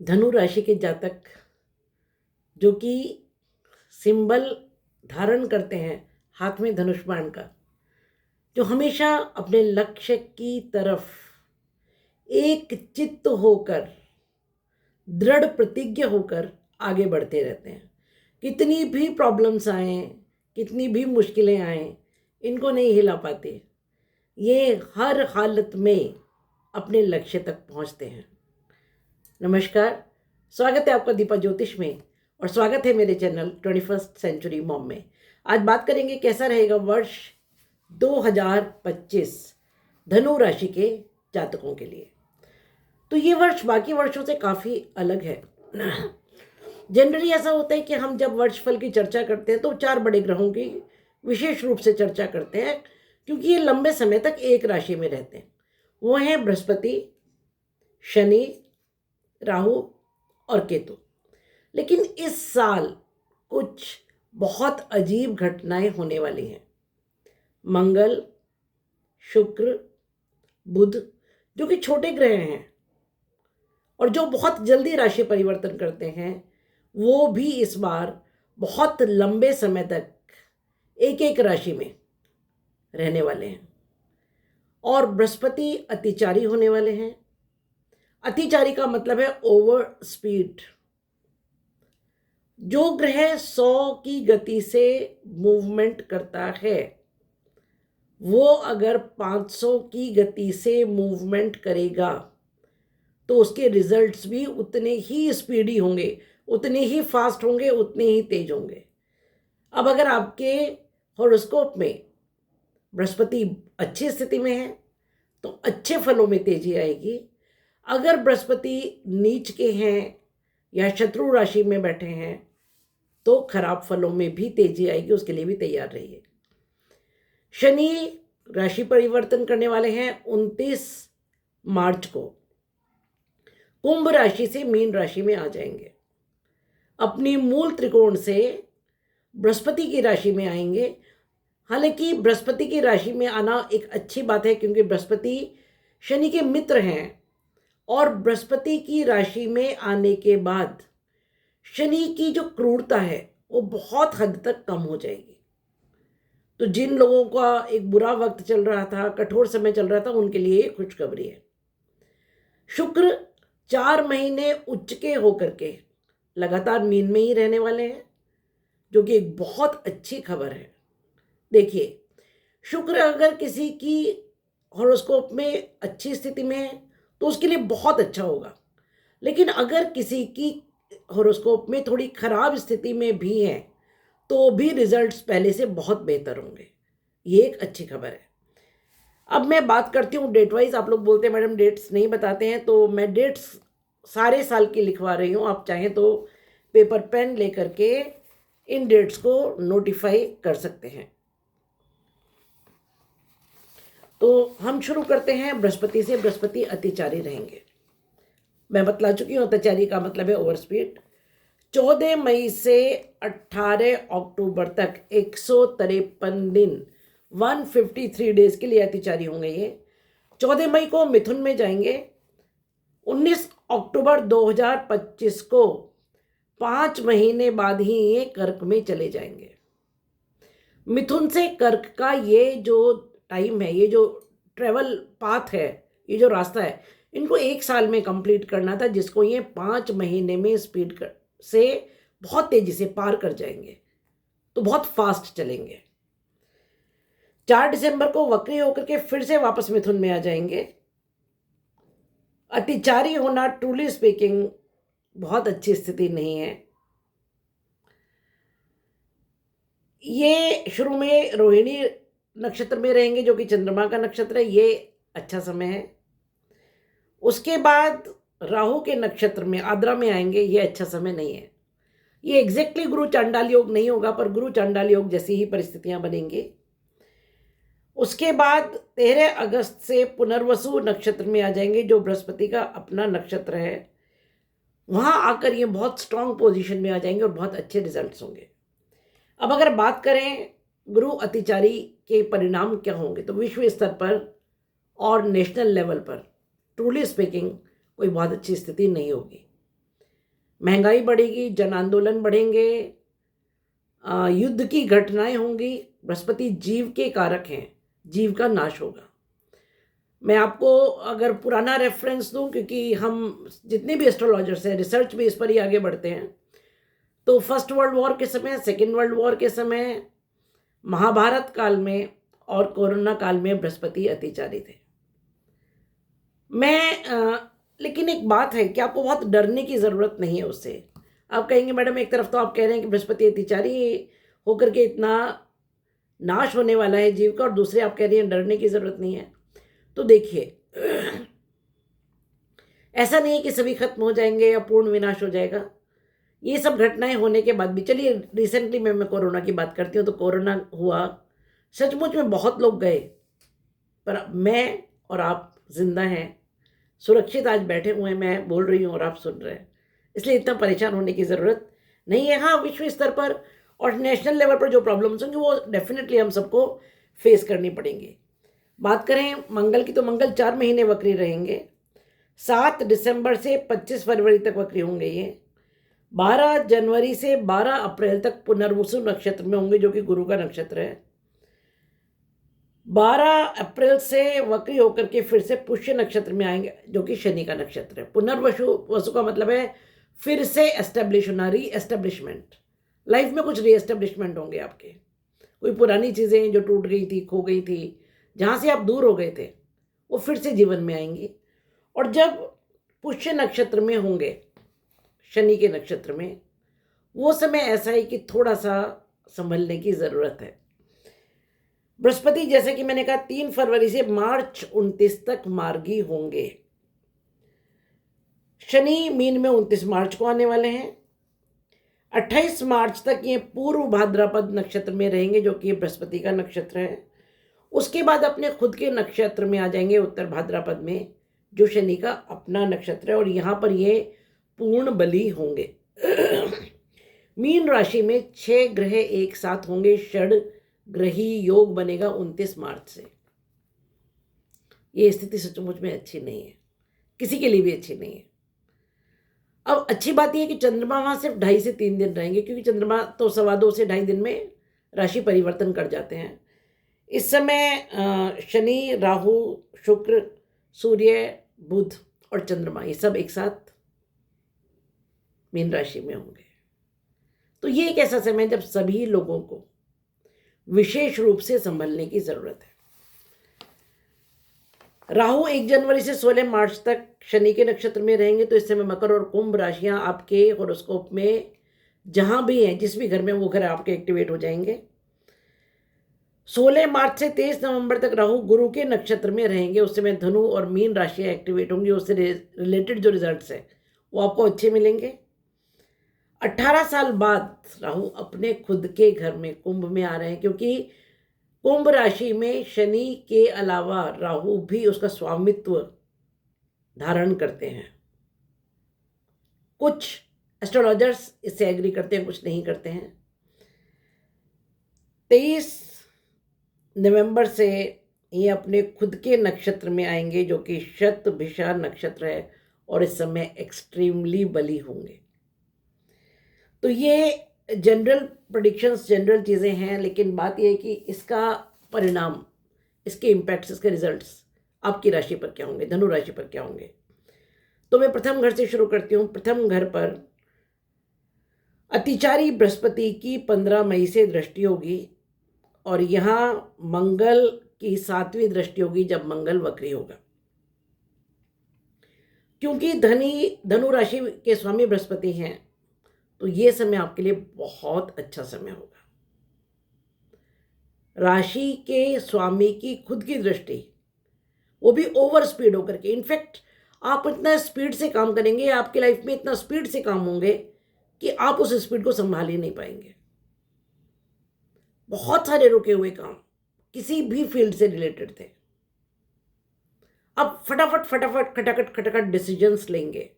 धनु राशि के जातक जो कि सिंबल धारण करते हैं हाथ में धनुष बाण का, जो हमेशा अपने लक्ष्य की तरफ एक चित्त होकर, दृढ़ प्रतिज्ञ होकर आगे बढ़ते रहते हैं। कितनी भी प्रॉब्लम्स आए, कितनी भी मुश्किलें आए, इनको नहीं हिला पाते। ये हर हालत में अपने लक्ष्य तक पहुंचते हैं। नमस्कार, स्वागत है आपका दीपा ज्योतिष में और स्वागत है मेरे चैनल 21st सेंचुरी मॉम में। आज बात करेंगे कैसा रहेगा वर्ष 2025 धनु राशि के जातकों के लिए। तो ये वर्ष बाकी वर्षों से काफ़ी अलग है। जनरली ऐसा होता है कि हम जब वर्षफल की चर्चा करते हैं तो 4 बड़े ग्रहों की विशेष रूप से चर्चा करते हैं, क्योंकि ये लंबे समय तक एक राशि में रहते हैं। वो हैं बृहस्पति, शनि, राहु और केतु। लेकिन इस साल कुछ बहुत अजीब घटनाएं होने वाली हैं। मंगल, शुक्र, बुध जो कि छोटे ग्रह हैं और जो बहुत जल्दी राशि परिवर्तन करते हैं, वो भी इस बार बहुत लंबे समय तक एक एक राशि में रहने वाले हैं। और बृहस्पति अतिचारी होने वाले हैं। अतिचारी का मतलब है ओवर स्पीड। जो ग्रह 100 की गति से मूवमेंट करता है, वो अगर 500 की गति से मूवमेंट करेगा तो उसके रिजल्ट्स भी उतने ही स्पीडी होंगे, उतने ही फास्ट होंगे, उतने ही तेज होंगे। अब अगर आपके हॉरोस्कोप में बृहस्पति अच्छी स्थिति में है तो अच्छे फलों में तेजी आएगी। अगर बृहस्पति नीच के हैं या शत्रु राशि में बैठे हैं तो खराब फलों में भी तेजी आएगी, उसके लिए भी तैयार रहिए। शनि राशि परिवर्तन करने वाले हैं 29 मार्च को। कुंभ राशि से मीन राशि में आ जाएंगे। अपनी मूल त्रिकोण से बृहस्पति की राशि में आएंगे। हालांकि बृहस्पति की राशि में आना एक अच्छी बात है, क्योंकि बृहस्पति शनि के मित्र हैं और बृहस्पति की राशि में आने के बाद शनि की जो क्रूरता है वो बहुत हद तक कम हो जाएगी। तो जिन लोगों का एक बुरा वक्त चल रहा था, कठोर समय चल रहा था, उनके लिए खुशखबरी है। शुक्र 4 महीने उच्च के होकर के लगातार मीन में ही रहने वाले हैं, जो कि एक बहुत अच्छी खबर है। देखिए, शुक्र अगर किसी की हॉरोस्कोप में अच्छी स्थिति में है तो उसके लिए बहुत अच्छा होगा। लेकिन अगर किसी की हॉरोस्कोप में थोड़ी खराब स्थिति में भी है तो भी रिजल्ट्स पहले से बहुत बेहतर होंगे। ये एक अच्छी खबर है। अब मैं बात करती हूँ डेट वाइज। आप लोग बोलते हैं मैडम डेट्स नहीं बताते हैं, तो मैं डेट्स सारे साल की लिखवा रही हूँ। आप चाहें तो पेपर पेन लेकर के इन डेट्स को नोटिफाई कर सकते हैं। तो हम शुरू करते हैं बृहस्पति से। बृहस्पति अतिचारी रहेंगे। मैं बतला चुकी हूँ, अतिचारी का मतलब है ओवर स्पीड। 14 मई से 18 अक्टूबर तक 153 दिन 153 डेज के लिए अतिचारी होंगे ये। 14 मई को मिथुन में जाएंगे। 19 अक्टूबर 2025 को 5 महीने बाद ही ये कर्क में चले जाएंगे। मिथुन से कर्क का ये जो टाइम है, ये जो ट्रेवल पाथ है, ये जो रास्ता है, इनको 1 साल में कंप्लीट करना था, जिसको ये 5 महीने में स्पीड से बहुत तेजी से पार कर जाएंगे। तो बहुत फास्ट चलेंगे। 4 दिसंबर को वक्री होकर के फिर से वापस मिथुन में आ जाएंगे। अतिचारी होना ट्रूली स्पीकिंग बहुत अच्छी स्थिति नहीं है। ये शुरू में रोहिणी नक्षत्र में रहेंगे, जो कि चंद्रमा का नक्षत्र है। ये अच्छा समय है। उसके बाद राहु के नक्षत्र में आद्रा में आएंगे। ये अच्छा समय नहीं है। ये एग्जैक्टली गुरु चांडाल योग नहीं होगा, पर गुरु चांडाल योग जैसी ही परिस्थितियां बनेंगी। उसके बाद 13 अगस्त से पुनर्वसु नक्षत्र में आ जाएंगे, जो बृहस्पति का अपना नक्षत्र है। वहां आकर ये बहुत स्ट्रांग पोजीशन में आ जाएंगे और बहुत अच्छे रिजल्ट्स होंगे। अब अगर बात करें गुरु अतिचारी के परिणाम क्या होंगे, तो विश्व स्तर पर और नेशनल लेवल पर ट्रूली स्पीकिंग कोई बहुत अच्छी स्थिति नहीं होगी। महंगाई बढ़ेगी, जन आंदोलन बढ़ेंगे, युद्ध की घटनाएं होंगी। बृहस्पति जीव के कारक हैं, जीव का नाश होगा। मैं आपको अगर पुराना रेफरेंस दूं, क्योंकि हम जितने भी एस्ट्रोलॉजर्स हैं रिसर्च बेस पर ही आगे बढ़ते हैं, तो फर्स्ट वर्ल्ड वॉर के समय, सेकेंड वर्ल्ड वॉर के समय, महाभारत काल में और कोरोना काल में बृहस्पति अतिचारी थे। लेकिन एक बात है कि आपको बहुत डरने की ज़रूरत नहीं है उससे। आप कहेंगे मैडम एक तरफ तो आप कह रहे हैं कि बृहस्पति अतिचारी होकर के इतना नाश होने वाला है जीव का, और दूसरे आप कह रही हैं डरने की ज़रूरत नहीं है। तो देखिए, ऐसा नहीं है कि सभी खत्म हो जाएंगे या पूर्ण विनाश हो जाएगा। ये सब घटनाएं होने के बाद भी, चलिए रिसेंटली मैं कोरोना की बात करती हूँ। तो कोरोना हुआ, सचमुच में बहुत लोग गए, पर मैं और आप जिंदा हैं, सुरक्षित आज बैठे हुए हैं, मैं बोल रही हूँ और आप सुन रहे हैं, इसलिए इतना परेशान होने की ज़रूरत नहीं है। हाँ, विश्व स्तर पर और नेशनल लेवल पर जो प्रॉब्लम्स होंगी वो डेफिनेटली हम सबको फेस करनी पड़ेंगी। बात करें मंगल की, तो मंगल 4 महीने वक्री रहेंगे। 7 दिसंबर से 25 फरवरी तक वक्री होंगे ये। 12 जनवरी से 12 अप्रैल तक पुनर्वसु नक्षत्र में होंगे, जो कि गुरु का नक्षत्र है। 12 अप्रैल से वक्री होकर के फिर से पुष्य नक्षत्र में आएंगे, जो कि शनि का नक्षत्र है। पुनर्वसु का मतलब है फिर से एस्टेब्लिश होना, री एस्टेब्लिशमेंट। लाइफ में कुछ री एस्टेब्लिशमेंट होंगे आपके, कोई पुरानी चीज़ें जो टूट गई थी, खो गई थी, जहाँ से आप दूर हो गए थे, वो फिर से जीवन में आएंगी। और जब पुष्य नक्षत्र में होंगे, शनि के नक्षत्र में, वो समय ऐसा है कि थोड़ा सा संभलने की ज़रूरत है। बृहस्पति, जैसे कि मैंने कहा, 3 फरवरी से मार्च 29 तक मार्गी होंगे। शनि मीन में 29 मार्च को आने वाले हैं। 28 मार्च तक ये पूर्व भाद्रपद नक्षत्र में रहेंगे, जो कि बृहस्पति का नक्षत्र है। उसके बाद अपने खुद के नक्षत्र में आ जाएंगे, उत्तर भाद्रपद में, जो शनि का अपना नक्षत्र है, और यहाँ पर ये पूर्ण बली होंगे। मीन राशि में 6 ग्रह एक साथ होंगे, षड ग्रही योग बनेगा 29 मार्च से। ये स्थिति सचमुच में अच्छी नहीं है, किसी के लिए भी अच्छी नहीं है। अब अच्छी बात यह है कि चंद्रमा वहां सिर्फ 2.5 से 3 दिन रहेंगे, क्योंकि चंद्रमा तो 2.25 से 2.5 दिन में राशि परिवर्तन कर जाते हैं। इस समय शनि, राहु, शुक्र, सूर्य, बुध और चंद्रमा, ये सब एक साथ मीन राशि में होंगे। तो ये एक ऐसा समय है जब सभी लोगों को विशेष रूप से संभलने की जरूरत है। राहु 1 जनवरी से 16 मार्च तक शनि के नक्षत्र में रहेंगे, तो इस समय मकर और कुंभ राशियां आपके होरोस्कोप में जहां भी हैं, जिस भी घर में, वो घर आपके एक्टिवेट हो जाएंगे। 16 मार्च से 23 नवंबर तक राहु गुरु के नक्षत्र में रहेंगे, उस समय धनु और मीन राशियां एक्टिवेट होंगी। उससे रिलेटेड जो रिजल्ट्स है वो आपको अच्छे मिलेंगे। 18 साल बाद राहु अपने खुद के घर में कुंभ में आ रहे हैं, क्योंकि कुंभ राशि में शनि के अलावा राहु भी उसका स्वामित्व धारण करते हैं। कुछ एस्ट्रोलॉजर्स इससे एग्री करते हैं, कुछ नहीं करते हैं। 23 नवंबर से ये अपने खुद के नक्षत्र में आएंगे, जो कि शतभिषा नक्षत्र है, और इस समय एक्सट्रीमली बली होंगे। तो ये जनरल प्रेडिक्शंस, जनरल चीज़ें हैं, लेकिन बात यह है कि इसका परिणाम, इसके इम्पैक्ट्स, इसके रिजल्ट्स आपकी राशि पर क्या होंगे, धनु राशि पर क्या होंगे। तो मैं प्रथम घर से शुरू करती हूँ। प्रथम घर पर अतिचारी बृहस्पति की 15 मई से दृष्टि होगी, और यहाँ मंगल की 7वीं दृष्टि होगी जब मंगल वक्री होगा। क्योंकि धनु राशि के स्वामी बृहस्पति हैं, तो ये समय आपके लिए बहुत अच्छा समय होगा। राशि के स्वामी की खुद की दृष्टि, वो भी ओवर स्पीड होकर के, इनफैक्ट आप इतना स्पीड से काम करेंगे, आपकी लाइफ में इतना स्पीड से काम होंगे कि आप उस स्पीड को संभाल ही नहीं पाएंगे। बहुत सारे रुके हुए काम किसी भी फील्ड से रिलेटेड थे, अब फटाफट फटाफट खटाखट खटाखट डिसीजंस लेंगे।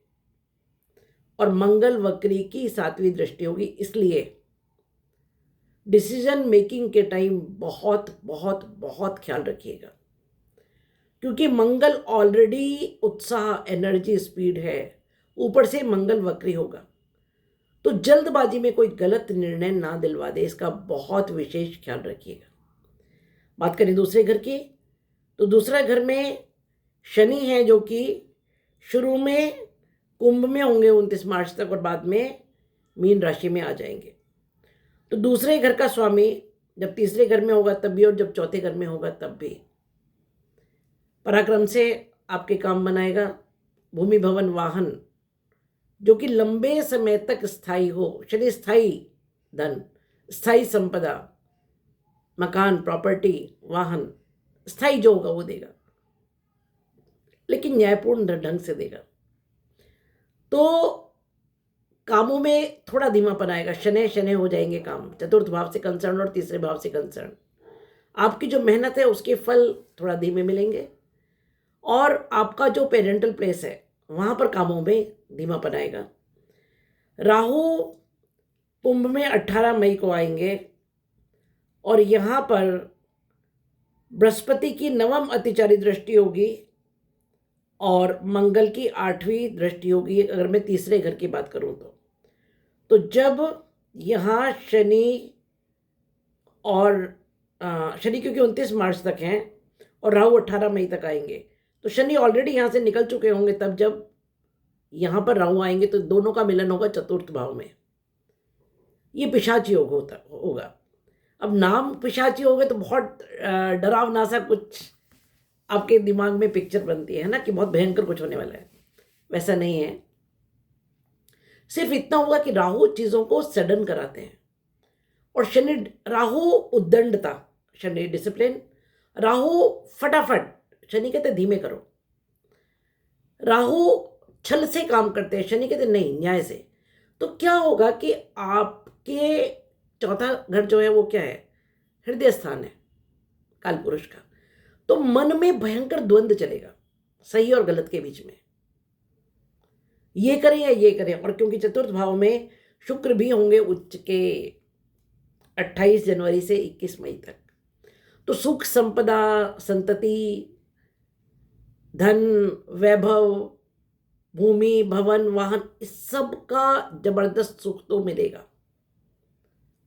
और मंगल वक्री की 7वीं दृष्टि होगी, इसलिए डिसीजन मेकिंग के टाइम बहुत बहुत बहुत ख्याल रखिएगा, क्योंकि मंगल ऑलरेडी उत्साह, एनर्जी, स्पीड है, ऊपर से मंगल वक्री होगा, तो जल्दबाजी में कोई गलत निर्णय ना दिलवा दे, इसका बहुत विशेष ख्याल रखिएगा। बात करें दूसरे घर की, तो दूसरा घर में शनि है जो कि शुरू में कुंभ में होंगे 29 मार्च तक और बाद में मीन राशि में आ जाएंगे। तो दूसरे घर का स्वामी जब तीसरे घर में होगा तब भी और जब चौथे घर में होगा तब भी पराक्रम से आपके काम बनाएगा। भूमि भवन वाहन जो कि लंबे समय तक स्थायी हो, शनि स्थायी धन, स्थायी संपदा, मकान, प्रॉपर्टी, वाहन स्थायी जो होगा वो देगा, लेकिन न्यायपूर्ण ढंग से देगा। तो कामों में थोड़ा धीमापन आएगा, शनै शनै हो जाएंगे काम, चतुर्थ भाव से कंसर्न और तीसरे भाव से कंसर्न। आपकी जो मेहनत है उसके फल थोड़ा धीमे मिलेंगे और आपका जो पेरेंटल प्लेस है वहाँ पर कामों में धीमापन आएगा। राहु कुंभ में 18 मई को आएंगे और यहाँ पर बृहस्पति की 9वीं अतिचारी दृष्टि होगी और मंगल की 8वीं दृष्टि होगी अगर मैं तीसरे घर की बात करूं तो जब यहाँ शनि और शनि क्योंकि 29 मार्च तक हैं और राहु 18 मई तक आएंगे, तो शनि ऑलरेडी यहाँ से निकल चुके होंगे, तब जब यहाँ पर राहु आएंगे तो दोनों का मिलन होगा चतुर्थ भाव में। ये पिशाच योग होगा। अब नाम पिशाची हो गए तो बहुत डरावना सा कुछ आपके दिमाग में पिक्चर बनती है ना कि बहुत भयंकर कुछ होने वाला है। वैसा नहीं है, सिर्फ इतना होगा कि राहु चीज़ों को सडन कराते हैं और शनि, राहु उद्दंडता, शनि डिसिप्लिन, राहु फटाफट, शनि कहते धीमे करो, राहु छल से काम करते हैं, शनि कहते नहीं न्याय से। तो क्या होगा कि आपके चौथा घर जो है वो क्या है, हृदय स्थान है काल पुरुष का, तो मन में भयंकर द्वंद्व चलेगा सही और गलत के बीच में, ये करें या ये करें। और क्योंकि चतुर्थ भाव में शुक्र भी होंगे उच्च के 28 जनवरी से 21 मई तक, तो सुख, संपदा, संतति, धन, वैभव, भूमि, भवन, वाहन, इस सब का जबरदस्त सुख तो मिलेगा,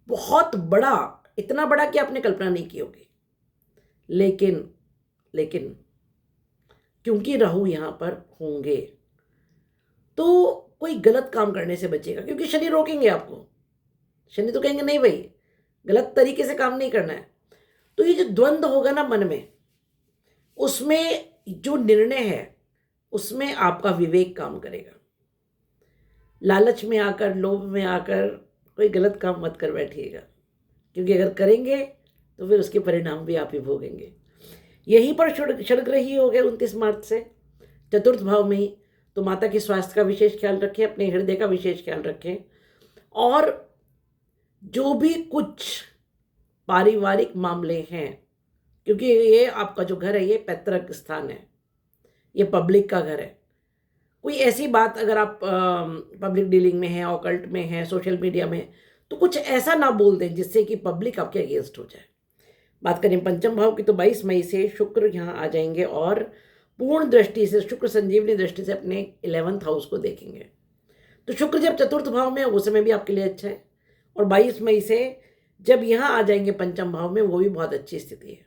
बहुत बड़ा, इतना बड़ा कि आपने कल्पना नहीं की होगी। लेकिन क्योंकि राहु यहां पर होंगे तो कोई गलत काम करने से बचेगा, क्योंकि शनि रोकेंगे आपको। शनि तो कहेंगे नहीं भाई गलत तरीके से काम नहीं करना है। तो ये जो द्वंद्व होगा ना मन में, उसमें जो निर्णय है उसमें आपका विवेक काम करेगा। लालच में आकर, लोभ में आकर कोई गलत काम मत कर बैठिएगा, क्योंकि अगर करेंगे तो फिर उसके परिणाम भी आप ही भोगेंगे। यहीं पर षडग्रही हो गए 29 मार्च से चतुर्थ भाव में ही, तो माता के स्वास्थ्य का विशेष ख्याल रखें, अपने हृदय का विशेष ख्याल रखें, और जो भी कुछ पारिवारिक मामले हैं, क्योंकि ये आपका जो घर है ये पैतृक स्थान है, ये पब्लिक का घर है। कोई ऐसी बात अगर आप पब्लिक डीलिंग में है, ऑकल्ट में है, सोशल मीडिया में, तो कुछ ऐसा ना बोल दें जिससे कि पब्लिक आपके अगेंस्ट हो जाए। बात करें पंचम भाव की, तो 22 मई से शुक्र यहाँ आ जाएंगे और पूर्ण दृष्टि से, शुक्र संजीवनी दृष्टि से अपने 11th हाउस को देखेंगे। तो शुक्र जब चतुर्थ भाव में उस समय भी आपके लिए अच्छा है, और 22 मई से जब यहाँ आ जाएंगे पंचम भाव में, वो भी बहुत अच्छी स्थिति है।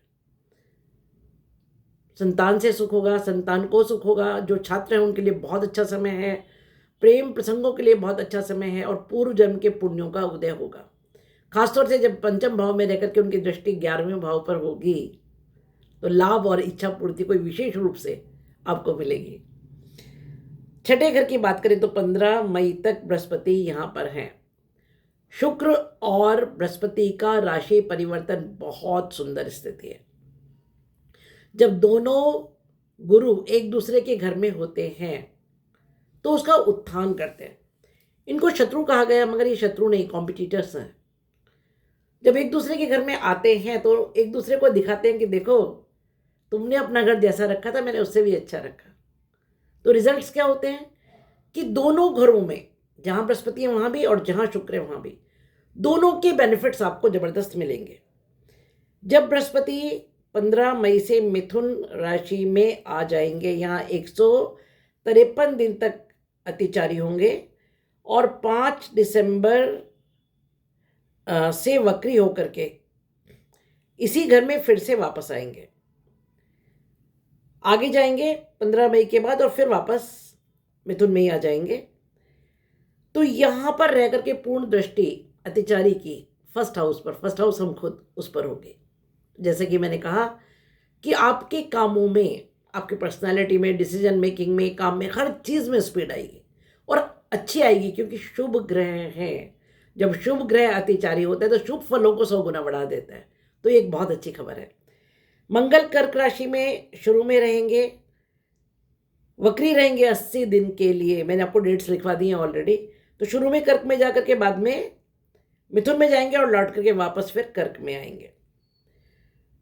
संतान से सुख होगा, संतान को सुख होगा, जो छात्र हैं उनके लिए बहुत अच्छा समय है, प्रेम प्रसंगों के लिए बहुत अच्छा समय है, और पूर्व जन्म के पुण्यों का उदय होगा। खासतौर से जब पंचम भाव में रहकर के उनकी दृष्टि 11वें भाव पर होगी तो लाभ और इच्छा पूर्ति कोई विशेष रूप से आपको मिलेगी। छठे घर की बात करें तो 15 मई तक बृहस्पति यहाँ पर हैं। शुक्र और बृहस्पति का राशि परिवर्तन बहुत सुंदर स्थिति है। जब दोनों गुरु एक दूसरे के घर में होते हैं तो उसका उत्थान करते हैं। इनको शत्रु कहा गया, मगर ये शत्रु नहीं, कॉम्पिटिटर्स हैं। जब एक दूसरे के घर में आते हैं तो एक दूसरे को दिखाते हैं कि देखो तुमने अपना घर जैसा रखा था मैंने उससे भी अच्छा रखा। तो रिजल्ट्स क्या होते हैं कि दोनों घरों में, जहाँ बृहस्पति है वहाँ भी और जहाँ शुक्र है वहाँ भी, दोनों के बेनिफिट्स आपको जबरदस्त मिलेंगे। जब बृहस्पति 15 मई से मिथुन राशि में आ जाएंगे, यहाँ 153 दिन तक अतिचारी होंगे और 5 दिसंबर से वक्री होकर के इसी घर में फिर से वापस आएंगे, आगे जाएंगे 15 मई के बाद और फिर वापस मिथुन में ही आ जाएंगे। तो यहां पर रह करके पूर्ण दृष्टि अतिचारी की फर्स्ट हाउस पर, फर्स्ट हाउस हम खुद उस पर होंगे। जैसे कि मैंने कहा कि आपके कामों में, आपकी पर्सनालिटी में, डिसीजन मेकिंग में, काम में, हर चीज़ में स्पीड आएगी और अच्छी आएगी, क्योंकि शुभ ग्रह है। जब शुभ ग्रह अतिचारी होता है तो शुभ फलों को 100 गुना बढ़ा देता है। तो एक बहुत अच्छी खबर है। मंगल कर्क राशि में शुरू में रहेंगे, वक्री रहेंगे 80 दिन के लिए। मैंने आपको डेट्स लिखवा दी हैं ऑलरेडी। तो शुरू में कर्क में जाकर के बाद में मिथुन में जाएंगे और लौट करके वापस फिर कर्क में आएंगे।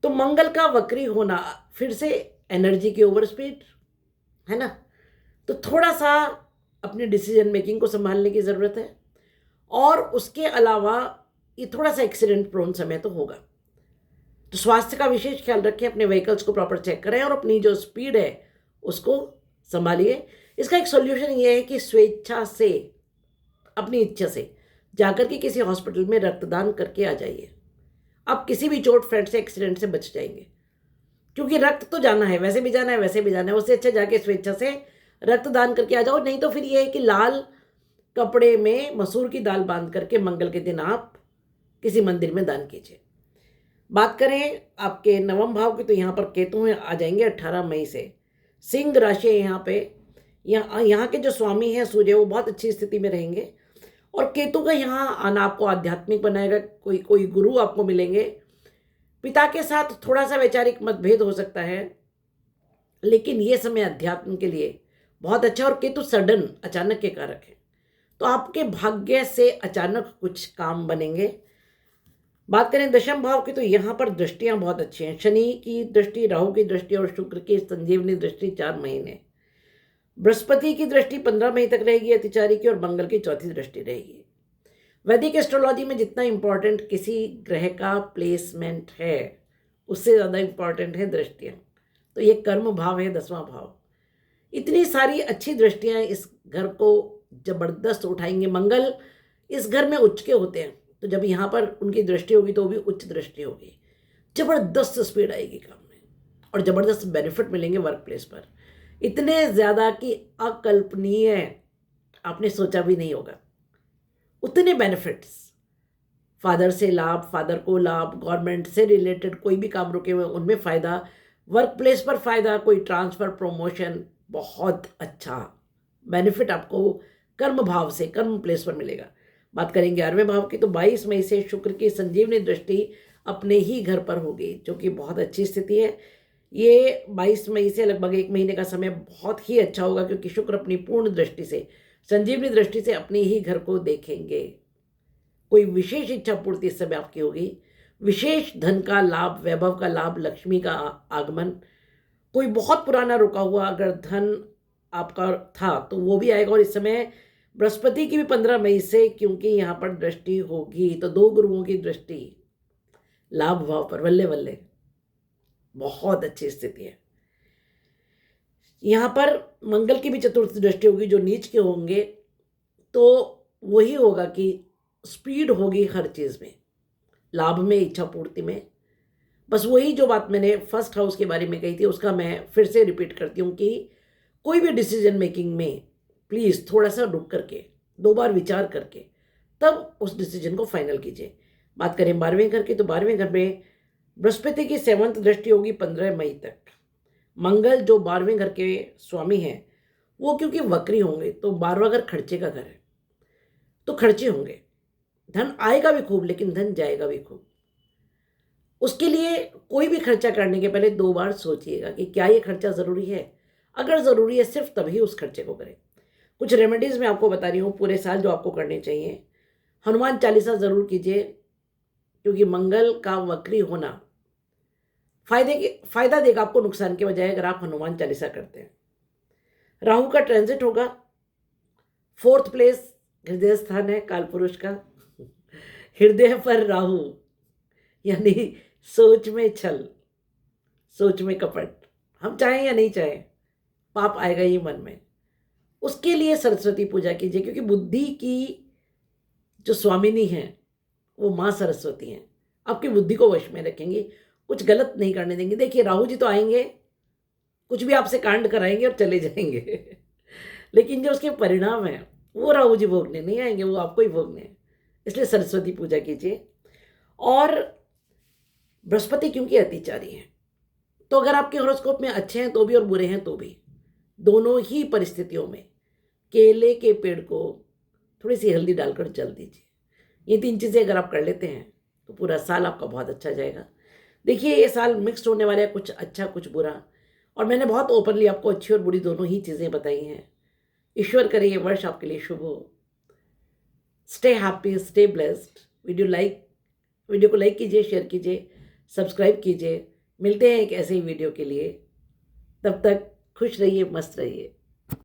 तो मंगल का वक्री होना फिर से एनर्जी की ओवर स्पीड है ना, तो थोड़ा सा अपनी डिसीजन मेकिंग को संभालने की ज़रूरत है। और उसके अलावा ये थोड़ा सा एक्सीडेंट प्रोन समय तो होगा, तो स्वास्थ्य का विशेष ख्याल रखें, अपने व्हीकल्स को प्रॉपर चेक करें और अपनी जो स्पीड है उसको संभालिए। इसका एक सॉल्यूशन ये है कि स्वेच्छा से, अपनी इच्छा से जाकर के किसी हॉस्पिटल में रक्तदान करके आ जाइए। आप किसी भी चोट फ्रेट से, एक्सीडेंट से बच जाएंगे, क्योंकि रक्त तो जाना है, वैसे भी जाना है, वैसे भी जाना है। उससे अच्छा जाके स्वेच्छा से रक्तदान करके आ जाओ। नहीं तो फिर ये है कि लाल कपड़े में मसूर की दाल बांध करके मंगल के दिन आप किसी मंदिर में दान कीजिए। बात करें आपके नवम भाव की, तो यहाँ पर केतु हैं, आ जाएंगे 18 मई से। सिंह राशि है यहाँ पे। यहाँ के जो स्वामी हैं सूर्य, वो बहुत अच्छी स्थिति में रहेंगे और केतु का यहाँ आना आपको आध्यात्मिक बनाएगा। कोई गुरु आपको मिलेंगे। पिता के साथ थोड़ा सा वैचारिक मतभेद हो सकता है, लेकिन ये समय अध्यात्म के लिए बहुत अच्छा। और केतु सडन, अचानक के कारक है, तो आपके भाग्य से अचानक कुछ काम बनेंगे। बात करें दशम भाव की, तो यहाँ पर दृष्टियां बहुत अच्छी हैं। शनि की दृष्टि, राहु की दृष्टि और शुक्र की संजीवनी दृष्टि 4 महीने। बृहस्पति की दृष्टि 15 मई तक रहेगी अतिचारी की, और मंगल की चौथी दृष्टि रहेगी। वैदिक एस्ट्रोलॉजी में जितना इंपॉर्टेंट किसी ग्रह का प्लेसमेंट है, उससे ज़्यादा इंपॉर्टेंट है दृष्टियाँ। तो ये कर्म भाव है, 10वां भाव। इतनी सारी अच्छी दृष्टियाँ इस घर को जबरदस्त उठाएंगे। मंगल इस घर में उच्च के होते हैं, तो जब यहाँ पर उनकी दृष्टि होगी तो वो भी उच्च दृष्टि होगी। जबरदस्त स्पीड आएगी काम में और जबरदस्त बेनिफिट मिलेंगे वर्क प्लेस पर, इतने ज़्यादा कि अकल्पनीय, आपने सोचा भी नहीं होगा। उतने बेनिफिट्स, फादर से लाभ, फादर को लाभ, गवर्नमेंट से रिलेटेड कोई भी काम रुके हुए उनमें फ़ायदा, वर्क प्लेस पर फ़ायदा, कोई ट्रांसफ़र, प्रमोशन, बहुत अच्छा बेनिफिट आपको कर्म भाव से, कर्म प्लेस पर मिलेगा। बात करेंगे 11वें भाव की, तो 22 मई से शुक्र की संजीवनी दृष्टि अपने ही घर पर होगी, जो कि बहुत अच्छी स्थिति है। ये 22 मई से लगभग 1 महीने का समय बहुत ही अच्छा होगा, क्योंकि शुक्र अपनी पूर्ण दृष्टि से, संजीवनी दृष्टि से अपने ही घर को देखेंगे। कोई विशेष इच्छा पूर्ति इस समय आपकी होगी, विशेष धन का लाभ, वैभव का लाभ, लक्ष्मी का आगमन। कोई बहुत पुराना रुका हुआ अगर धन आपका था तो वो भी आएगा। और इस समय बृहस्पति की भी 15 मई से, क्योंकि यहाँ पर दृष्टि होगी, तो 2 गुरुओं की दृष्टि लाभ भाव पर, बल्ले बल्ले, बहुत अच्छी स्थिति है। यहाँ पर मंगल की भी चतुर्थ दृष्टि होगी, जो नीच के होंगे, तो वही होगा कि स्पीड होगी हर चीज़ में, लाभ में, इच्छा पूर्ति में। बस वही जो बात मैंने फर्स्ट हाउस के बारे में कही थी, उसका मैं फिर से रिपीट करती हूँ कि कोई भी डिसीजन मेकिंग में प्लीज़ थोड़ा सा रुक करके, 2 बार विचार करके तब उस डिसीजन को फाइनल कीजिए। बात करें 12वें घर की, तो 12वें घर में बृहस्पति की 7th दृष्टि होगी 15 मई तक। मंगल जो 12वें घर के स्वामी हैं, वो क्योंकि वक्री होंगे, तो 12वां घर खर्चे का घर है, तो खर्चे होंगे। धन आएगा भी खूब, लेकिन धन जाएगा भी खूब। उसके लिए कोई भी खर्चा करने के पहले 2 बार सोचिएगा कि क्या ये खर्चा ज़रूरी है। अगर ज़रूरी है सिर्फ तभी उस खर्चे को करें। कुछ रेमेडीज़ मैं आपको बता रही हूँ पूरे साल जो आपको करने चाहिए। हनुमान चालीसा ज़रूर कीजिए, क्योंकि मंगल का वक्री होना फ़ायदा देगा आपको, नुकसान के बजाय, अगर आप हनुमान चालीसा करते हैं। राहु का ट्रांजिट होगा, 4th प्लेस हृदय स्थान है काल पुरुष का। हृदय पर राहु यानी सोच में छल, सोच में कपट। हम चाहें या नहीं चाहें, पाप आएगा ही मन में। उसके लिए सरस्वती पूजा कीजिए, क्योंकि बुद्धि की जो स्वामिनी हैं वो माँ सरस्वती हैं। आपकी बुद्धि को वश में रखेंगी, कुछ गलत नहीं करने देंगे। देखिए राहु जी तो आएंगे, कुछ भी आपसे कांड कराएंगे और चले जाएंगे लेकिन जो उसके परिणाम हैं वो राहु जी भोगने नहीं आएंगे, वो आपको ही भोगने हैं। इसलिए सरस्वती पूजा कीजिए। और बृहस्पति क्योंकि अतिचारी हैं, तो अगर आपके हॉरोस्कोप में अच्छे हैं तो भी और बुरे हैं तो भी, दोनों ही परिस्थितियों में केले के पेड़ को थोड़ी सी हल्दी डालकर जल दीजिए। ये 3 चीज़ें अगर आप कर लेते हैं तो पूरा साल आपका बहुत अच्छा जाएगा। देखिए ये साल मिक्स्ड होने वाला है, कुछ अच्छा कुछ बुरा, और मैंने बहुत ओपनली आपको अच्छी और बुरी दोनों ही चीज़ें बताई हैं। ईश्वर करे ये वर्ष आपके लिए शुभ हो। Stay happy, stay blessed. Video को लाइक कीजिए, शेयर कीजिए, सब्सक्राइब कीजिए। मिलते हैं एक ऐसे ही वीडियो के लिए। तब तक खुश रहिए, मस्त रहिए।